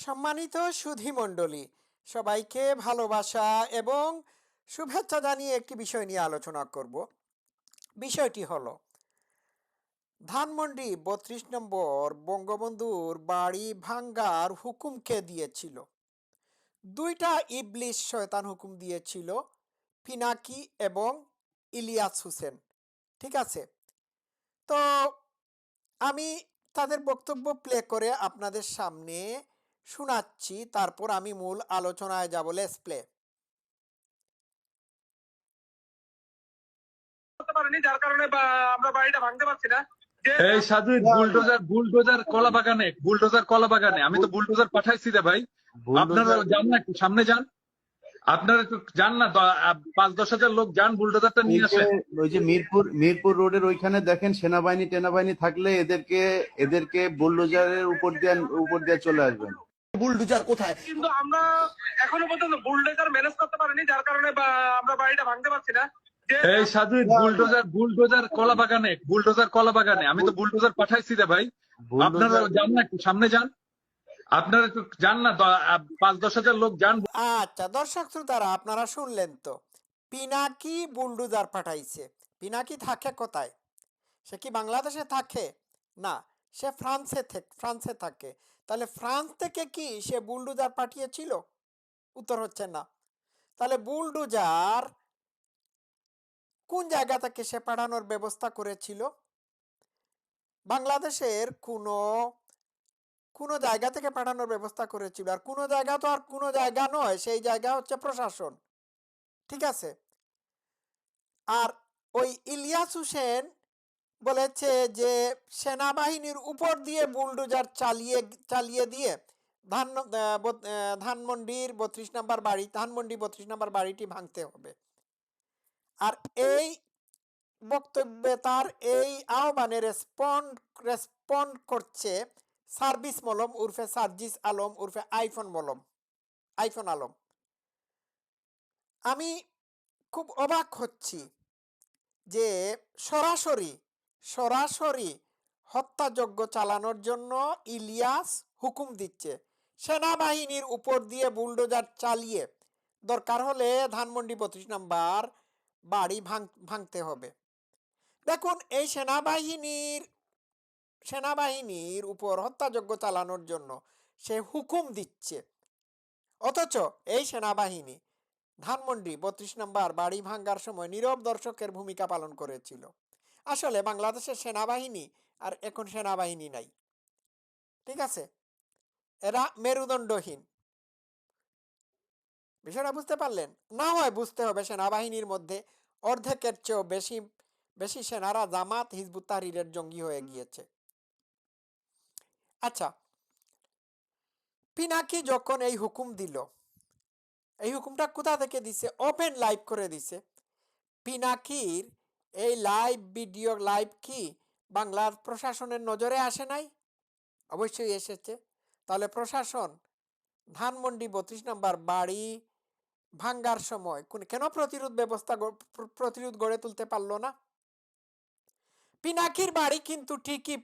সম্মানিত সুধীমণ্ডলী, সবাইকে ভালোবাসা এবং শুভেচ্ছা জানিয়ে একটি বিষয় নিয়ে আলোচনা করব। বিষয়টি হলো ধানমন্ডি ৩২ নম্বর বঙ্গবন্ধুর বাড়ি ভাঙ্গার হুকুম কে দিয়েছিল? দুইটা ইবলিশ শয়তান হুকুম দিয়েছিল, পিনাকি এবং ইলিয়াস হোসেন। ঠিক আছে, তো আমি তাদের বক্তব্য প্লে করে আপনাদের সামনে শোনাচ্ছি, তারপর আমি মূল আলোচনায় যাব। Let's play. পারেনি, যার কারণে আমরা বাড়িটা ভাঙতে পারছি না। এই সাজিদ, বুলডোজার বুলডোজার কলা বাগানে আমি তো বুলডোজার পাঠাইছি রে ভাই। আপনারা যান না, একটু সামনে যান। আপনারা একটু যান না, ৫-১০ হাজার লোক যান, বুলডোজারটা নিয়ে আসেন। ওই যে মিরপুর রোডের ওইখানে দেখেন সেনাবাহিনী থাকলে এদেরকে বুলডোজারের উপর দিয়ে চলে আসবেন। বুলডোজার কোথায়? কিন্তু আমরা এখনো পর্যন্ত বুলডোজার ম্যানেজ করতে পারিনি, যার কারণে আমরা বাড়িটা ভাঙতে পারছি না। এই সাজিদ, বুলডোজার কলা বাগানে আমি তো বুলডোজার পাঠাইছি রে ভাই। আপনারা যান না, একটু সামনে যান। আপনারা একটু যান না, ৫-১০ হাজার লোক যান। আচ্ছা দর্শক শ্রোতারা, আপনারা শুনলেন তো, পিনাকি বুলডোজার পাঠাইছে। পিনাকি থাকে কোথায়? সে কি বাংলাদেশে থাকে? না, সে ফ্রান্সে থাকে। তাহলে ফ্রান্স থেকে কি সে বুলডোজার পাঠিয়েছিল? উত্তর হচ্ছে না। তাহলে বুলডোজার কোন জায়গা থেকে সে পাঠানোর ব্যবস্থা করেছিল? বাংলাদেশের কোনো জায়গা থেকে পাঠানোর ব্যবস্থা করেছিল। আর কোনো জায়গা তো আর কোনো জায়গা নয়, সেই জায়গা হচ্ছে প্রশাসন। ঠিক আছে। আর ওই ইলিয়াস হোসেন বলেছে যে সেনাবাহিনীর উপর দিয়ে বুলডোজার চালিয়ে দিয়ে ধানমন্ডি ৩২ নম্বর বাড়িটি ভাঙতে হবে। আর এই বক্তব্যে তার এই আহ্বানে রেসপন্ড করছে সার্ভিস মলম উর্ফে সার্জিস আলম উর্ফে আইফোন আলম। আমি খুব অবাক হচ্ছি যে সরাসরি হত্যাযজ্ঞ চালানোর জন্য ইলিয়াস হুকুম দিচ্ছে সেনাবাহিনীর উপর দিয়ে বুলডোজার চালিয়ে দরকার হলে ধানমন্ডি ৩২ নম্বর বাড়ি ভাঙতে হবে। দেখুন, এই সেনাবাহিনীর উপর হত্যাযজ্ঞ চালানোর জন্য সে হুকুম দিচ্ছে, অথচ এই সেনাবাহিনী ধানমন্ডি ৩২ নম্বর বাড়ি ভাঙ্গার সময় নীরব দর্শকের ভূমিকা পালন করেছিল। আসলে বাংলাদেশের সেনাবাহিনী আর এখন সেনাবাহিনী নাই। ঠিক আছে, এরা মেরুদণ্ডহীন। বিষয়টা বুঝতে পারলেন? না হয় বুঝতে হবে সেনাবাহিনীর মধ্যে অর্ধেকের চেয়েও বেশি সেনারা জামাত হিজবুত তাহরিরের জঙ্গি হয়ে গিয়েছে। আচ্ছা, পিনাকি যখন এই হুকুম দিল, এই হুকুমটা কোথা থেকে দিছে? ওপেন লাইভ করে দিছে। পিনাকির এই লাইভ কি বাংলার প্রশাসনের নজরে আসে নাই? অবশ্যই এসেছে। তাহলে প্রশাসন ধানমন্ডি ৩২ নম্বর বাড়ি ভাঙ্গার সময় কেন প্রতিরোধ গড়ে তুলতে পারলো না? পিনাকির বাড়ি কিন্তু ঠিকই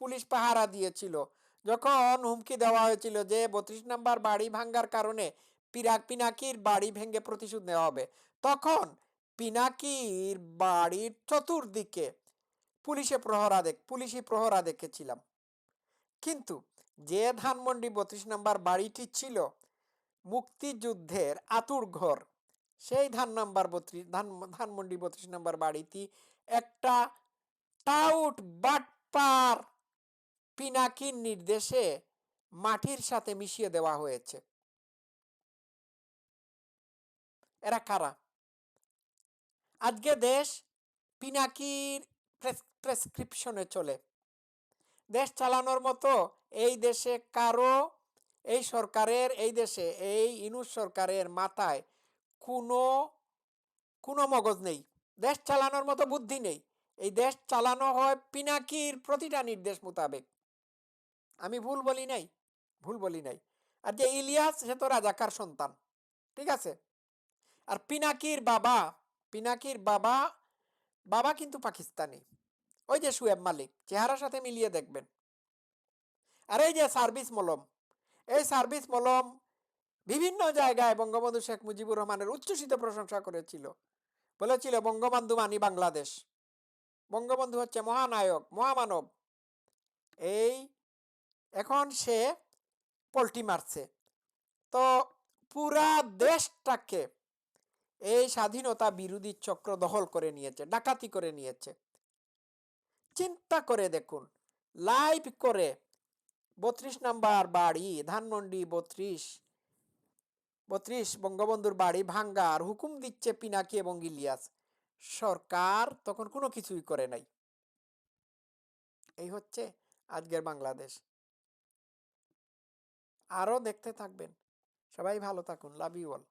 পুলিশ পাহারা দিয়েছিল। যখন হুমকি দেওয়া হয়েছিল যে ৩২ নম্বর বাড়ি ভাঙ্গার কারণে পিনাকির বাড়ি ভেঙে প্রতিশোধ নেওয়া হবে, তখন পিনাকির বাড়ির চতুর্দিকে পুলিশি প্রহরা দেখেছিলাম। কিন্তু যে ধানমন্ডি ৩২ নম্বর বাড়িটি ছিল মুক্তিযুদ্ধের আতুর ঘর, সেই ধানমন্ডি ৩২ নম্বর বাড়িটি একটা টাউট বাটপার পিনাকির নির্দেশে মাটির সাথে মিশিয়ে দেওয়া হয়েছে। এরা কারা? আজকে দেশ পিনাকির প্রেসক্রিপশনে চলে। দেশ চালানোর মতো এই দেশে কারো, এই ইউনূস সরকারের মাথায় কোনো মগজ নেই। দেশ চালানোর মতো বুদ্ধি নেই। এই দেশ চালানো হয় পিনাকির প্রতিটা নির্দেশ মোতাবেক। আমি ভুল বলি নাই। আর যে ইলিয়াস, সে তো রাজাকার সন্তান। ঠিক আছে। আর পিনাকির বাবা কিন্তু পাকিস্তানি। ওই যে শুয়েব মালিক, চেহারার সাথে মিলিয়ে দেখবেন। আর এই যে সার্ভিস মলম, এই সার্ভিস মলম বিভিন্ন জায়গায় বঙ্গবন্ধু শেখ মুজিবুর রহমানের উচ্ছ্বসিত প্রশংসা করেছিল, বলেছিল বঙ্গবন্ধু মানি বাংলাদেশ, বঙ্গবন্ধু হচ্ছে মহানায়ক মহামানব। এই এখন সে পল্টি মারছে। তো পুরা দেশটাকে এই স্বাধীনতা বিরোধী চক্র দখল করে নিয়েছে, ডাকাতি করে নিয়েছে। চিন্তা করে দেখুন, লাইভ করে 32 নাম্বার বাড়ি ধানমন্ডি 32 বঙ্গবন্ধুর বাড়ি ভাঙ্গার হুকুম দিচ্ছে পিনাকি এবং ইলিয়াস। সরকার তখন কোনো কিছুই করে নাই। এই হচ্ছে আজকের বাংলাদেশ। আরো দেখতে থাকবেন। সবাই ভালো থাকুন। Love you all.